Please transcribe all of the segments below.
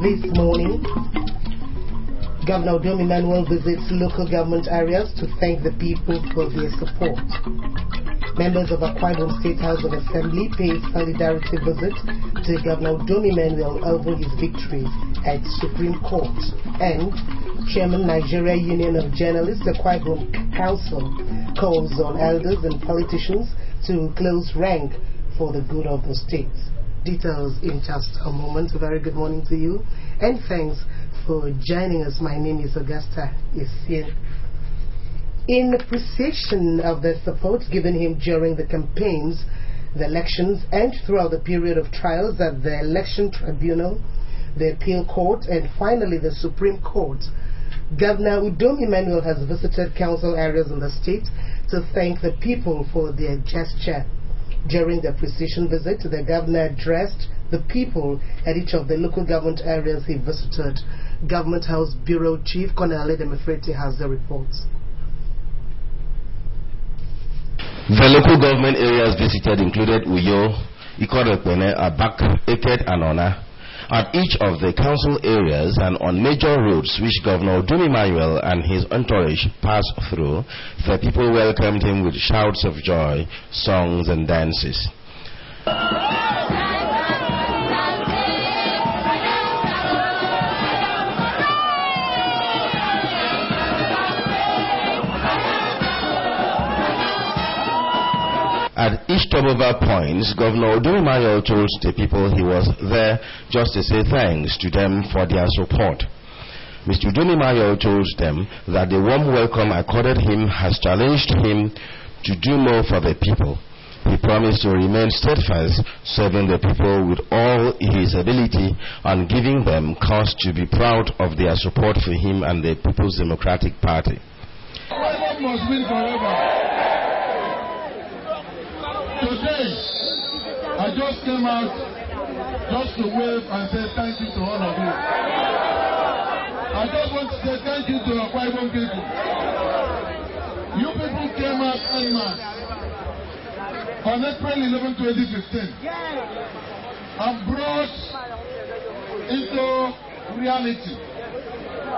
This morning, Governor Udom Emmanuel visits local government areas to thank the people for their support. Members of Akwa Ibom State House of Assembly pay solidarity visit to Governor Udom Emmanuel over his victory at Supreme Court. And Chairman Nigeria Union of Journalists, Akwa Ibom Council, calls on elders and politicians to close rank for the good of the state. Details in just a moment. A very good morning to you and thanks for joining us. My name is Augusta Essien. In appreciation of the support given him during the campaigns, the elections, and throughout the period of trials at the Election Tribunal, the Appeal Court, and finally the Supreme Court, Governor Udom Emmanuel has visited council areas in the state to thank the people for their gesture. During the appreciation visit, the governor addressed the people at each of the local government areas he visited. Government House Bureau Chief Colonel Edem Efreti has the reports. The local government areas visited included Uyo, Ikorekpene, Abak, Eket, and Ona. At each of the council areas and on major roads which Governor Udom Emmanuel and his entourage passed through, the people welcomed him with shouts of joy, songs, and dances. At each stopover points, Governor Udom Emmanuel told the people he was there just to say thanks to them for their support. Mr. Udom Emmanuel told them that the warm welcome accorded him has challenged him to do more for the people. He promised to remain steadfast, serving the people with all his ability and giving them cause to be proud of their support for him and the People's Democratic Party. Must win forever. Today, I just came out just to wave and say thank you to all of you. I just want to say thank you to Akwa Ibom people. You people came out en masse on April 11, 2015 and brought into reality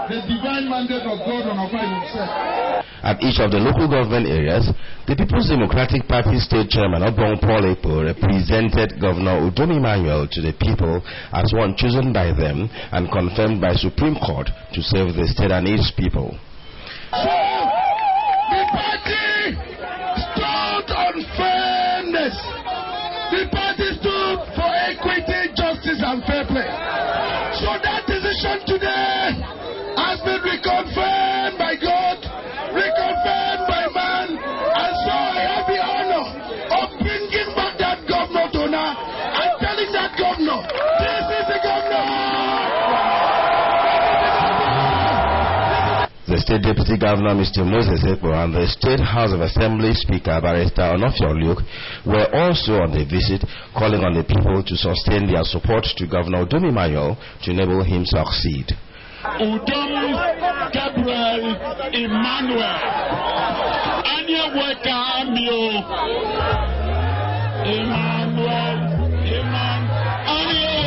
the divine mandate of God on Akwa Ibom State. At each of the local government areas, the People's Democratic Party State Chairman Obong Paul Epo represented Governor Udom Emmanuel to the people as one chosen by them and confirmed by Supreme Court to serve the state and its people. So, the party stood on fairness. The party stood for equity, justice, and fair play. So that decision today has been reconfirmed by God, reconfirmed by man, and so I have the honor of bringing back that governor to now and telling that governor, this is the governor. The State Deputy Governor, Mr. Moses Epo, and the State House of Assembly Speaker, Barrister Onofio Luke, were also on the visit, calling on the people to sustain their support to Governor Udom Emmanuel to enable him succeed. Udom Gabriel Emmanuel, Anya Weka Amio, Emmanuel, Anya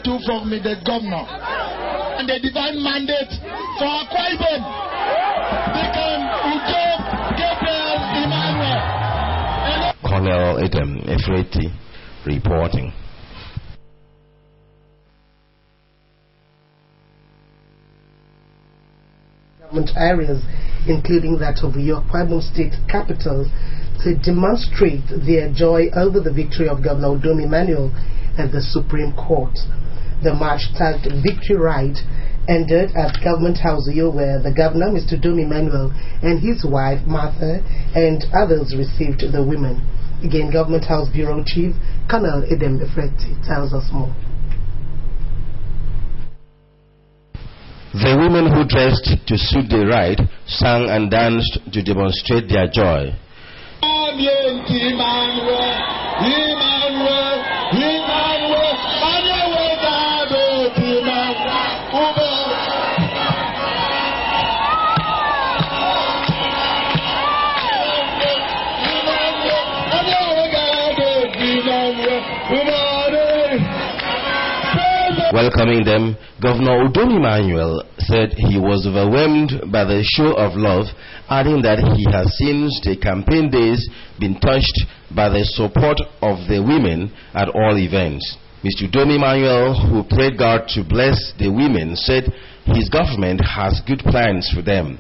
to from me the governor and the divine mandate for Akwa Ibom became Udom Gabriel Emmanuel. Colonel Edem Efreti reporting. Government areas, including that of the Akwa Ibom State capital, to demonstrate their joy over the victory of Governor Udom Emmanuel at the Supreme Court. The march tagged Victory Ride ended at Government House Uyo, where the governor, Mr. Udom Emmanuel, and his wife, Martha, and others received the women. Again, Government House Bureau Chief Colonel Edem Efreti tells us more. The women who dressed to suit the ride sang and danced to demonstrate their joy. Welcoming them, Governor Udom Emmanuel said he was overwhelmed by the show of love, adding that he has since the campaign days been touched by the support of the women at all events. Mr. Udom Emmanuel, who prayed God to bless the women, said his government has good plans for them.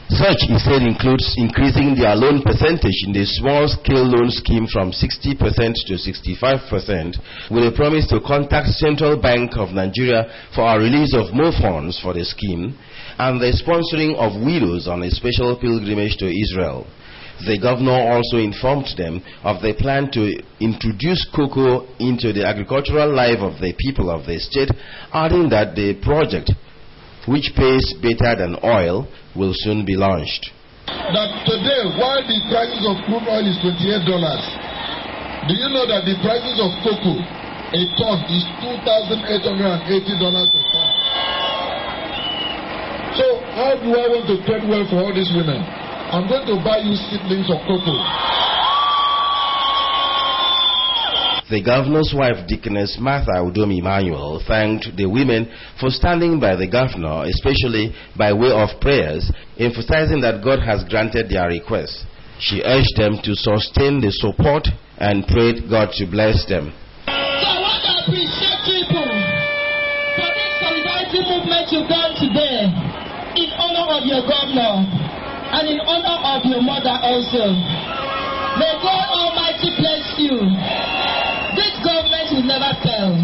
Such, he said, includes increasing their loan percentage in the small-scale loan scheme from 60% to 65%, with a promise to contact Central Bank of Nigeria for a release of more funds for the scheme, and the sponsoring of widows on a special pilgrimage to Israel. The governor also informed them of the plan to introduce cocoa into the agricultural life of the people of the state, adding that the project, which pays better than oil, will soon be launched. That today, while the prices of crude oil is $28, do you know that the prices of cocoa, a ton, is $2,880 a ton? So how do I want to trade well for all these women? I'm going to buy you seedlings of cocoa. The governor's wife, Deaconess Martha Udom Emmanuel, thanked the women for standing by the governor, especially by way of prayers, emphasizing that God has granted their request. She urged them to sustain the support and prayed God to bless them. So I want to appreciate people for this solidarity movement you've done today in honor of your governor and in honor of your mother also. May God Almighty bless you. This government will never fail.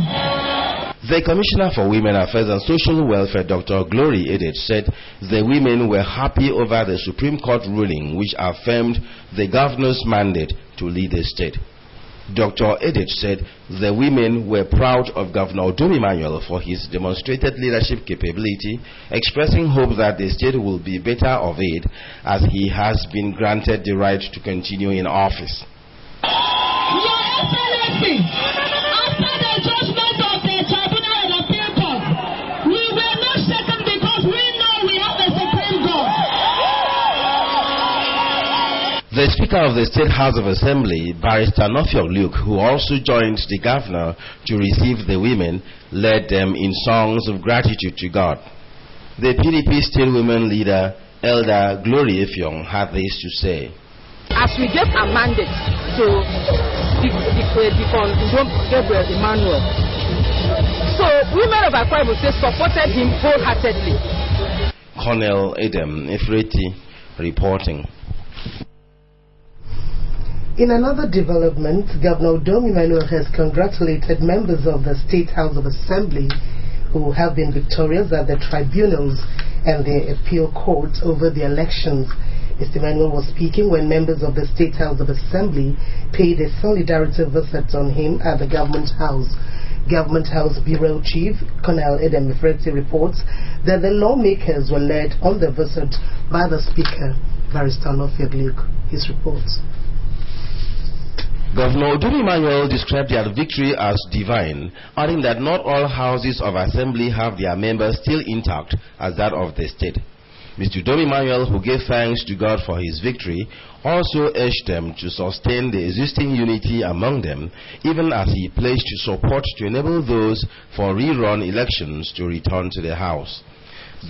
The Commissioner for Women Affairs and Social Welfare, Dr. Glory Edith, said the women were happy over the Supreme Court ruling which affirmed the governor's mandate to lead the state. Dr. Edith said the women were proud of Governor Udom Emmanuel for his demonstrated leadership capability, expressing hope that the state will be better of aid as he has been granted the right to continue in office. Your Excellency, after the judgment of the Tribunal and Appeal Court, we were not shaken because we know we have a Supreme God. The Speaker of the State House of Assembly, Barrister Nofio Luke, who also joined the governor to receive the women, led them in songs of gratitude to God. The PDP State Women Leader, Elder Glory Effiong, had this to say. As we gave a mandate to Deacon Gabriel Emmanuel, so women of Akwa Ibom State supported him wholeheartedly. Colonel Adam Ifreti reporting. In another development, Governor Udom Emmanuel has congratulated members of the State House of Assembly who have been victorious at the tribunals and the appeal courts over the elections. Mr. Emmanuel was speaking when members of the State House of Assembly paid a solidarity visit on him at the Government House. Government House Bureau Chief Colonel Adam Ifreti reports that the lawmakers were led on the visit by the Speaker, Barrister Nofio Luke. His reports. Governor Udom Emmanuel described their victory as divine, adding that not all houses of assembly have their members still intact as that of the state. Mr. Udom Emmanuel, who gave thanks to God for his victory, also urged them to sustain the existing unity among them, even as he pledged to support to enable those for rerun elections to return to the House.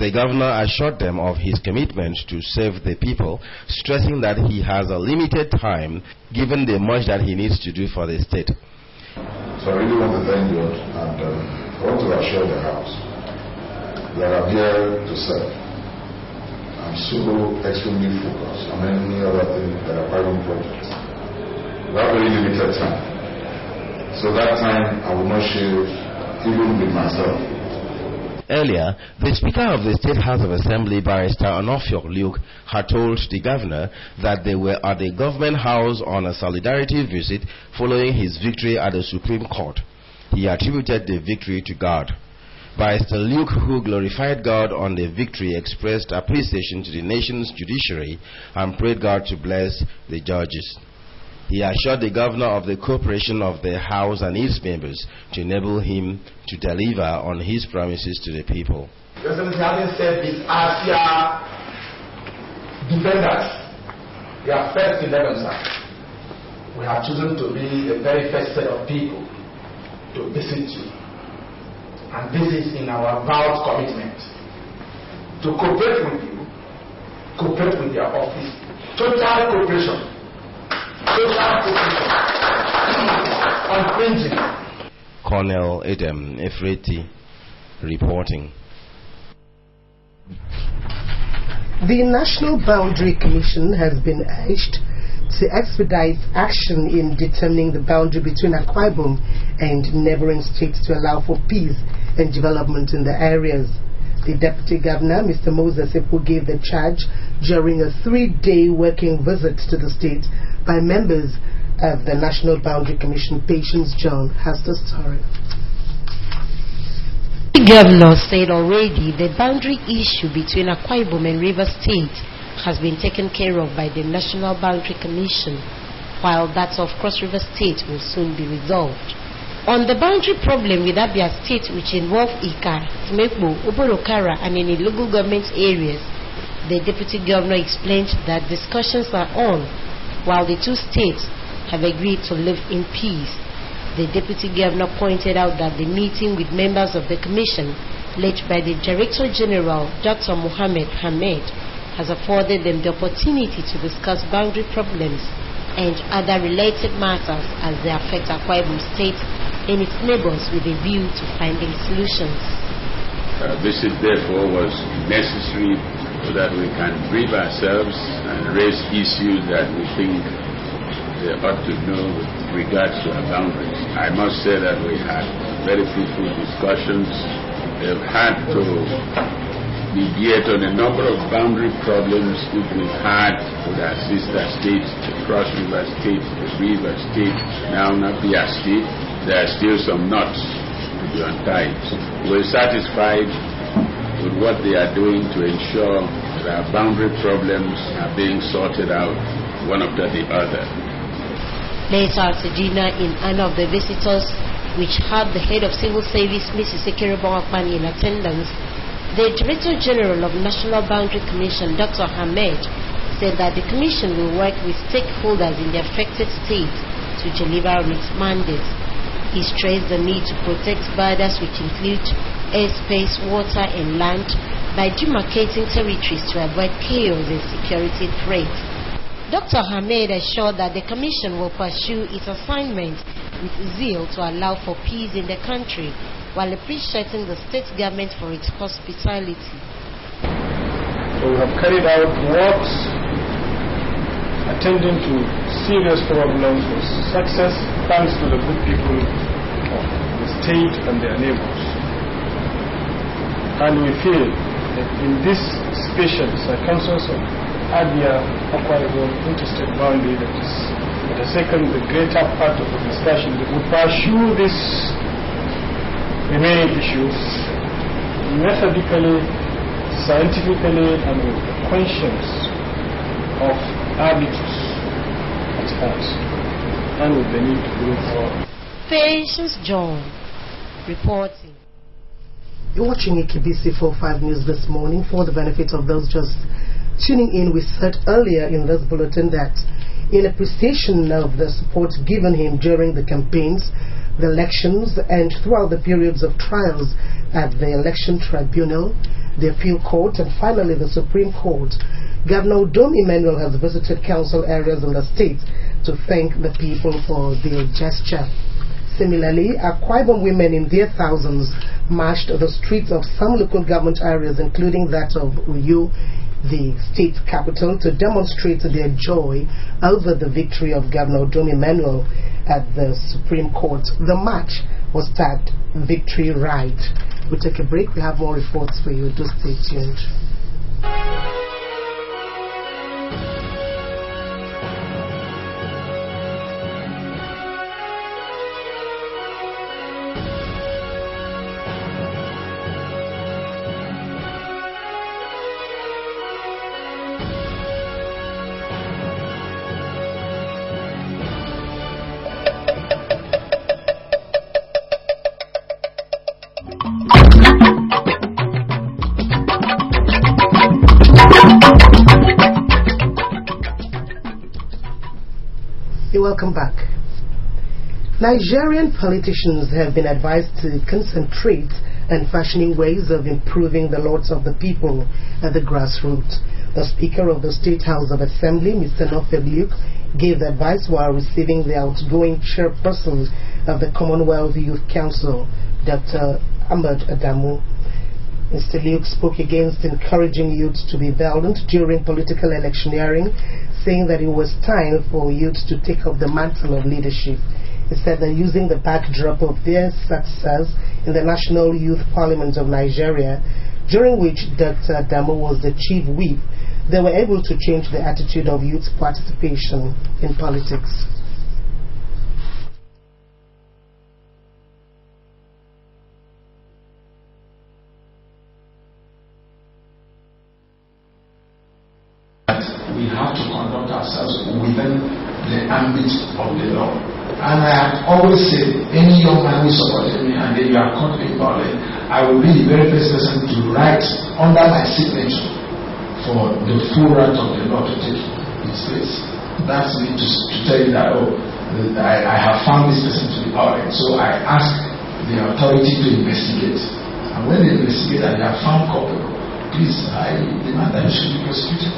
The governor assured them of his commitment to serve the people, stressing that he has a limited time given the much that he needs to do for the state. So I really want to thank God, and I want to assure the House that I'm here to serve. I'm so extremely focused on any other thing that are private projects. We have a very limited time. So that time I will not share even with myself. Earlier, the Speaker of the State House of Assembly, Barrister Nofio Luke, had told the governor that they were at the Government House on a solidarity visit following his victory at the Supreme Court. He attributed the victory to God. Barrister Luke, who glorified God on the victory, expressed appreciation to the nation's judiciary and prayed God to bless the judges. He assured the governor of the cooperation of the House and its members to enable him to deliver on his promises to the people. Excellency, having said this, as your defenders, your first 11, sir, we have chosen to be the very first set of people to visit you. And this is in our vowed commitment to cooperate with you, cooperate with your office, total cooperation, unfringing. Colonel Adam Efreti reporting. The National Boundary Commission has been urged to expedite action in determining the boundary between Akwa Ibom and neighboring states to allow for peace and development in the areas. The Deputy Governor, Mr. Moses Epo, gave the charge during a 3-day working visit to the state by members of the National Boundary Commission. Patience John has the story. The governor said already the boundary issue between Akwa Ibom and Rivers State has been taken care of by the National Boundary Commission, while that of Cross River State will soon be resolved. On the boundary problem with Abia State, which involve Ika, Timekbo, Oborokara, and any local government areas, the Deputy Governor explained that discussions are on, while the two states have agreed to live in peace. The Deputy Governor pointed out that the meeting with members of the Commission, led by the Director General, Dr. Mohammed Hamed, has afforded them the opportunity to discuss boundary problems and other related matters as they affect Akwa Ibom State and its neighbors with a view to finding solutions. Visit therefore was necessary so that we can brief ourselves and raise issues that we think they ought to know with regards to our boundaries. I must say that we had very fruitful discussions. They've had to mediate on a number of boundary problems which we've had with our sister states, the Cross River State, the River State, now Abia State. There are still some knots to be untied. We're satisfied with what they are doing to ensure that our boundary problems are being sorted out one after the other. Later at dinner in honor of the visitors, which had the head of civil service, Mrs. Ekerebo Akpani, in attendance, the Director General of National Boundary Commission, Dr. Hamed, said that the Commission will work with stakeholders in the affected states to deliver on its mandate. He stressed the need to protect borders, which include airspace, water, and land, by demarcating territories to avoid chaos and security threats. Dr. Hamed assured that the Commission will pursue its assignment with zeal to allow for peace in the country, while appreciating the state government for its hospitality. So we have carried out works attending to serious problems with success, thanks to the good people of the state and their neighbors. And we feel that in this special circumstance of Abia Akwa Ibom interstate boundary, that is the second, the greater part of the discussion, that we pursue this remaining issues methodically, scientifically, and with the conscience of arbitrage at heart, and with the need to move forward. Patience John reporting. You're watching KBC 45 News this morning. For the benefit of those just tuning in, we said earlier in this bulletin that in appreciation of the support given him during the campaigns, the elections, and throughout the periods of trials at the Election Tribunal, the Appeal Court, and finally the Supreme Court, Governor Udom Emmanuel has visited council areas in the state to thank the people for their gesture. Similarly, Akwa Ibom women in their thousands marched the streets of some local government areas, including that of Uyo, the state capital, to demonstrate their joy over the victory of Governor Udom Emmanuel at the Supreme Court. The march was tagged Victory Ride. We'll take a break. We have more reports for you. Do stay tuned. Welcome back. Nigerian politicians have been advised to concentrate on fashioning ways of improving the lots of the people at the grassroots. The Speaker of the State House of Assembly, Mr. Nofeb Luke, gave the advice while receiving the outgoing chairperson of the Commonwealth Youth Council, Dr. Ahmed Adamu. Mr. Luke spoke against encouraging youth to be violent during political electioneering, saying that it was time for youth to take up the mantle of leadership. He said that using the backdrop of their success in the National Youth Parliament of Nigeria, during which Dr. Adamu was the chief whip, they were able to change the attitude of youth participation in politics. We have to conduct ourselves within the ambit of the law. And I have always said, any young man who supported me and then you are caught in violence, I will be the very first person to write under my signature for the full right of the law to take its place. That's me to tell you that, I have found this person to be violent. So I ask the authority to investigate. And when they investigate and they have found culpable, please, I demand that you should be prosecuted.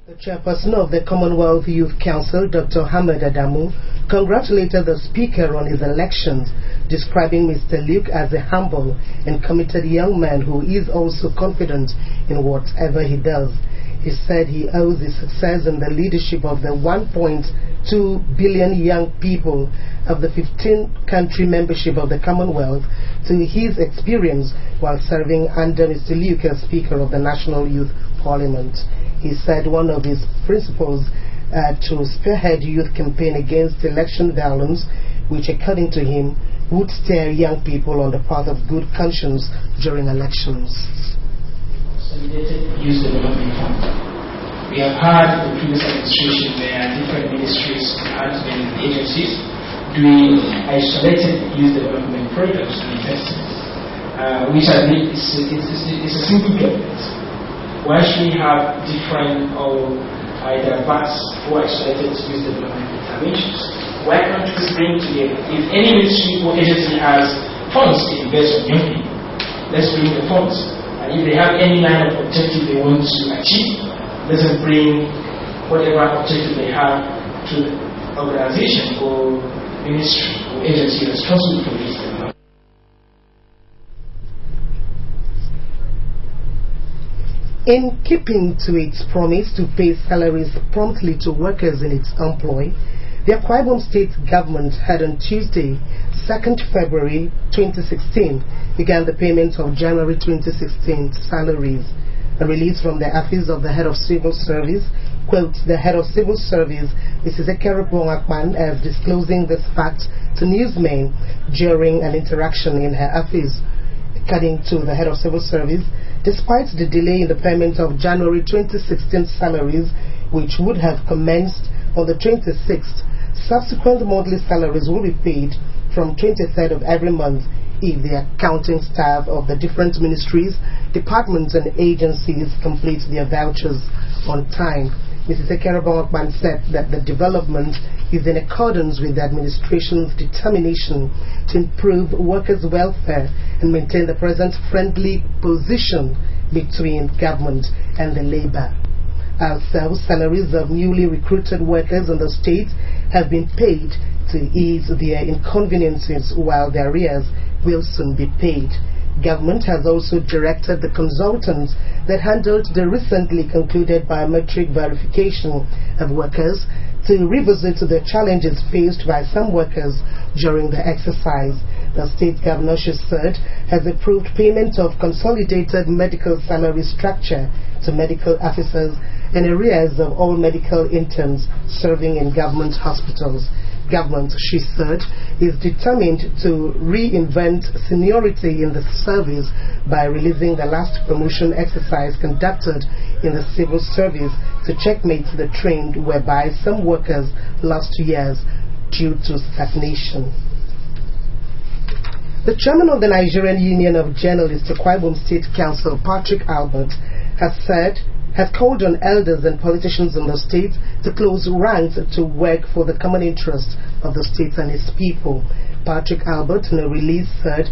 The chairperson of the Commonwealth Youth Council, Dr. Ahmed Adamu, congratulated the Speaker on his elections, describing Mr. Luke as a humble and committed young man who is also confident in whatever he does. He said he owes his success in the leadership of the 1.2 billion young people of the 15-country membership of the Commonwealth to his experience while serving under Mr. Luke as Speaker of the National Youth Parliament. He said one of his principles to spearhead youth campaign against election violence, which according to him would steer young people on the path of good conscience during elections. Consolidated Youth Development Fund. We have had the previous administration where different ministries and many agencies doing isolated youth development programs and investments, which I think is a single government. Why should we have different or either vast or isolated youth development interventions? Why can't we bring together? If any ministry or agency has funds to invest on young people, let's bring the funds. And if they have any line of objective they want to achieve, let's bring whatever objective they have to the organization or ministry or agency responsible for this development. In keeping to its promise to pay salaries promptly to workers in its employ, the Akwa Ibom State government had on Tuesday, 2nd February 2016, began the payment of January 2016 salaries. A release from the office of the head of civil service quotes the head of civil service, Mrs. Ekere Bongakpan, as disclosing this fact to newsmen during an interaction in her office. According to the head of civil service, despite the delay in the payment of January 2016 salaries, which would have commenced on the 26th, subsequent monthly salaries will be paid from 23rd of every month if the accounting staff of the different ministries, departments and agencies complete their vouchers on time. Mrs. Ekere Bongakpan said that the development is in accordance with the administration's determination to improve workers' welfare and maintain the present friendly position between government and the labor. Also, salaries of newly recruited workers in the state have been paid to ease their inconveniences, while the arrears will soon be paid. Government has also directed the consultants that handled the recently concluded biometric verification of workers to revisit the challenges faced by some workers during the exercise. The state governor, she said, has approved payment of consolidated medical salary structure to medical officers and arrears of all medical interns serving in government hospitals. Government, she said, is determined to reinvent seniority in the service by releasing the last promotion exercise conducted in the civil service to checkmate the trend whereby some workers lost years due to stagnation. The chairman of the Nigerian Union of Journalists, Akwa Ibom State Council, Patrick Albert, has said has called on elders and politicians in the state to close ranks to work for the common interest of the state and its people. Patrick Albert, in a release, said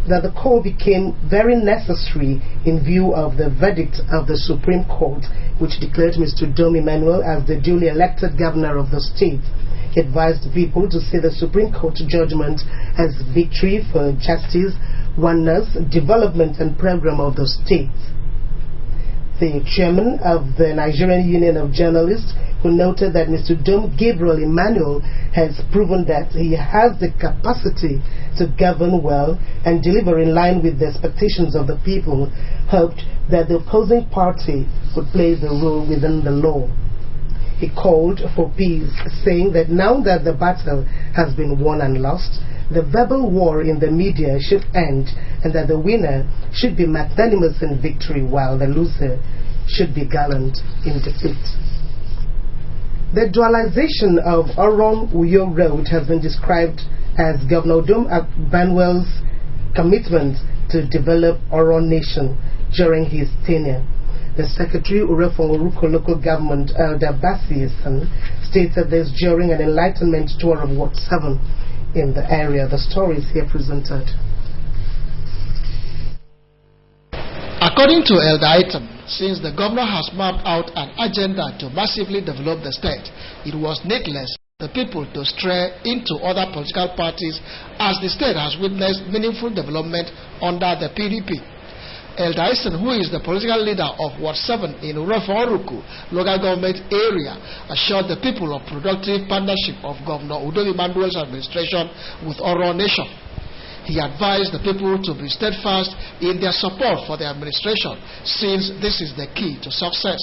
that the call became very necessary in view of the verdict of the Supreme Court, which declared Mr. Dome Emmanuel as the duly elected governor of the state. He advised people to see the Supreme Court judgment as victory for justice, oneness, development and program of the state. The chairman of the Nigerian Union of Journalists, who noted that Mr. Dome Gabriel Emmanuel has proven that he has the capacity to govern well and deliver in line with the expectations of the people, hoped that the opposing party would play the role within the law. He called for peace, saying that now that the battle has been won and lost, the verbal war in the media should end, and that the winner should be magnanimous in victory while the loser should be gallant in defeat. The dualization of Oron-Uyo Road has been described as Governor Dome Emmanuel's commitment to develop Oron Nation during his tenure. The Secretary Urefon Oruko Local Government, Elder Bassi Esan, stated this during an enlightenment tour of Ward 7 in the area. The story is here presented. According to Elder Item, since the governor has mapped out an agenda to massively develop the state, it was needless for the people to stray into other political parties as the state has witnessed meaningful development under the PDP. Elder Isen, who is the political leader of Ward 7 in Ureforuku local government area, assured the people of productive partnership of Governor Udom Emmanuel's administration with Oron Nation. He advised the people to be steadfast in their support for the administration, since this is the key to success.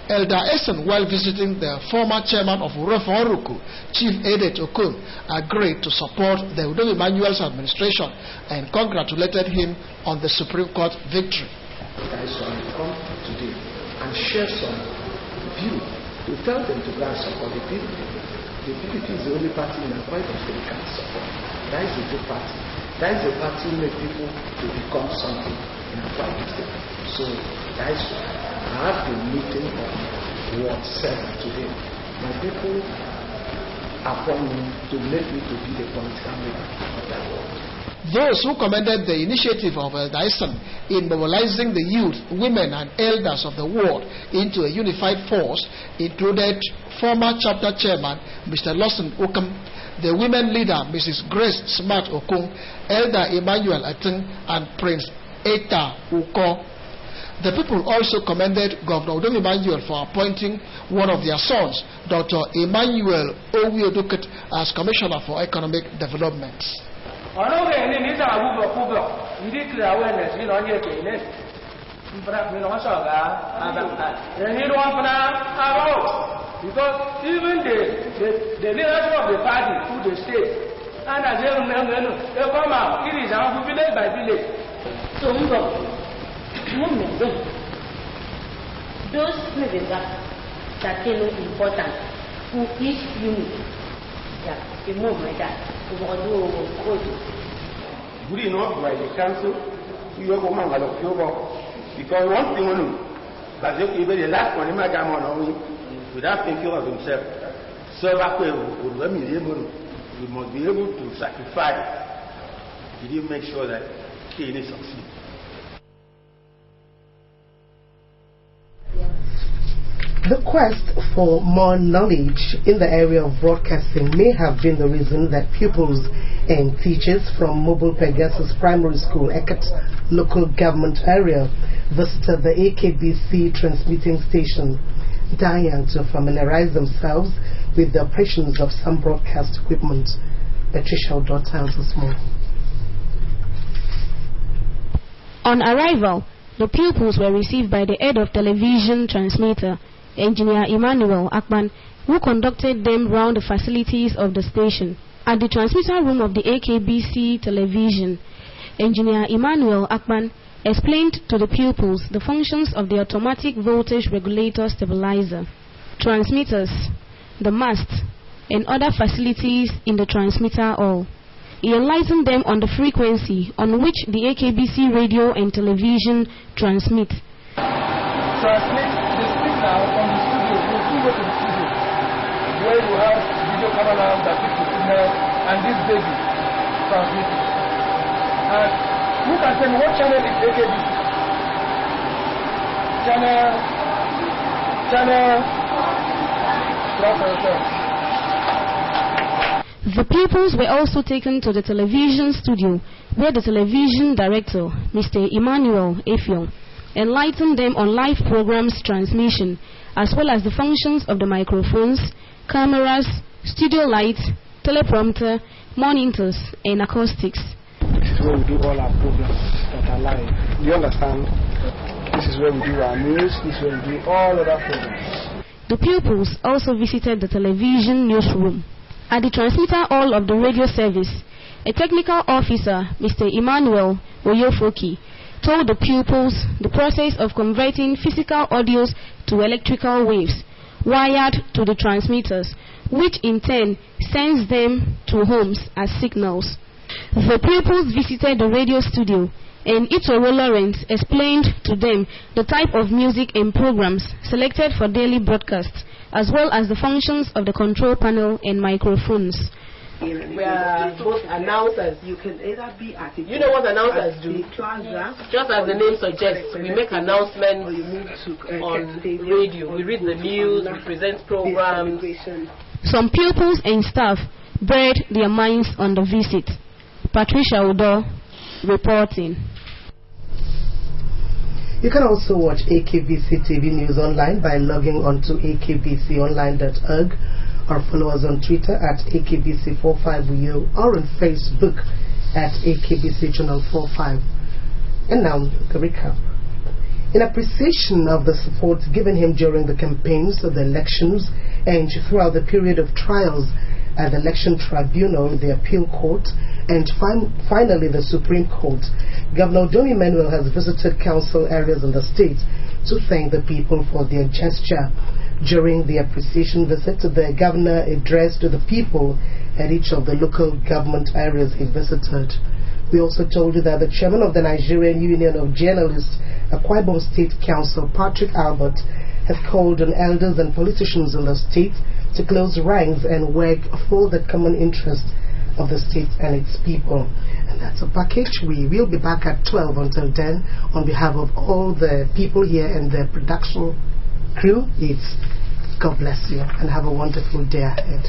Elder Esen, while visiting the former chairman of Ureforuku, Chief Edet Okun, agreed to support the Udom Emmanuel's administration and congratulated him on the Supreme Court victory. I shall come today and share some view to tell them to go and support the PDP. The PDP is the only party in Akwa Ibom they can support. That is a good party. That is the party who makes people to become something in Akwa Ibom State. So that is why I have been meeting on Ward 7 today. My people appoint me to make me to be the political leader of that ward. Those who commended the initiative of Elder Isen in mobilizing the youth, women and elders of the ward into a unified force included former chapter chairman Mr. Lawson Okum, the women leader Mrs. Grace Smart Okung, Elder Emmanuel Atin and Prince Eta Uko. The people also commended Governor Udom Emmanuel for appointing one of their sons, Dr. Emmanuel Owioduket, as Commissioner for Economic Development. Because even the leadership of the party through the state, and as they come out, it is our village by village. So those things that are important to each unit, the movement that we want to go to. We know by the council, we are going to because one thing on but the last one, without thinking of himself, so we must be able to sacrifice. Did you make sure that he succeeds? The quest for more knowledge in the area of broadcasting may have been the reason that pupils and teachers from Mobile Pegasus Primary School, Eket local government area, visited the AKBC transmitting station, Diane, to familiarize themselves with the operations of some broadcast equipment. Patricia Odor tells us more. On arrival, the pupils were received by the head of television transmitter, Engineer Emmanuel Akpan, who conducted them round the facilities of the station. At the transmitter room of the AKBC television, Engineer Emmanuel Akpan explained to the pupils the functions of the automatic voltage regulator stabilizer, transmitters, the mast, and other facilities in the transmitter hall. He enlightened them on the frequency on which the AKBC radio and television transmit. translate the signal from the studio. You still go to the studio where you have video camera that takes the signal and this baby transmits it. And you can tell me what channel is AKBC? Channel. The pupils were also taken to the television studio where the television director, Mr. Emmanuel Efiong, enlightened them on live programs transmission as well as the functions of the microphones, cameras, studio lights, teleprompter, monitors, and acoustics. This is where we do all our programs that are live. Do you understand? This is where we do our news. This is where we do all other programs. The pupils also visited the television newsroom. At the transmitter hall of the radio service, a technical officer, Mr. Emmanuel Oyofoki, told the pupils the process of converting physical audios to electrical waves wired to the transmitters, which in turn sends them to homes as signals. The pupils visited the radio studio, and Itoro Lawrence explained to them the type of music and programs selected for daily broadcasts, as well as the functions of the control panel and microphones. We are both announcers. You can either be at the You know what announcers do? plaza, just as the name suggests, we make announcements on radio. We read the news, we present programs. Some pupils and staff bared their minds on the visit. Patricia Udo reporting. You can also watch AKBC TV News online by logging on to akbconline.org or follow us on Twitter at AKBC45UO or on Facebook at AKBC Channel 45. And now, the recap. In appreciation of the support given him during the campaigns of the elections and throughout the period of trials at the Election Tribunal, the Appeal Court, and finally the Supreme Court, Governor Domi Manuel has visited council areas in the state to thank the people for their gesture. During the appreciation visit, the governor addressed the people at each of the local government areas he visited. We also told you that the chairman of the Nigerian Union of Journalists, Akwa Ibom State Council, Patrick Albert, has called on elders and politicians in the state to close ranks and work for the common interest of the state and its people. And that's a package. We will be back at 12 until then. On behalf of all the people here and the production crew, it's God bless you and have a wonderful day ahead.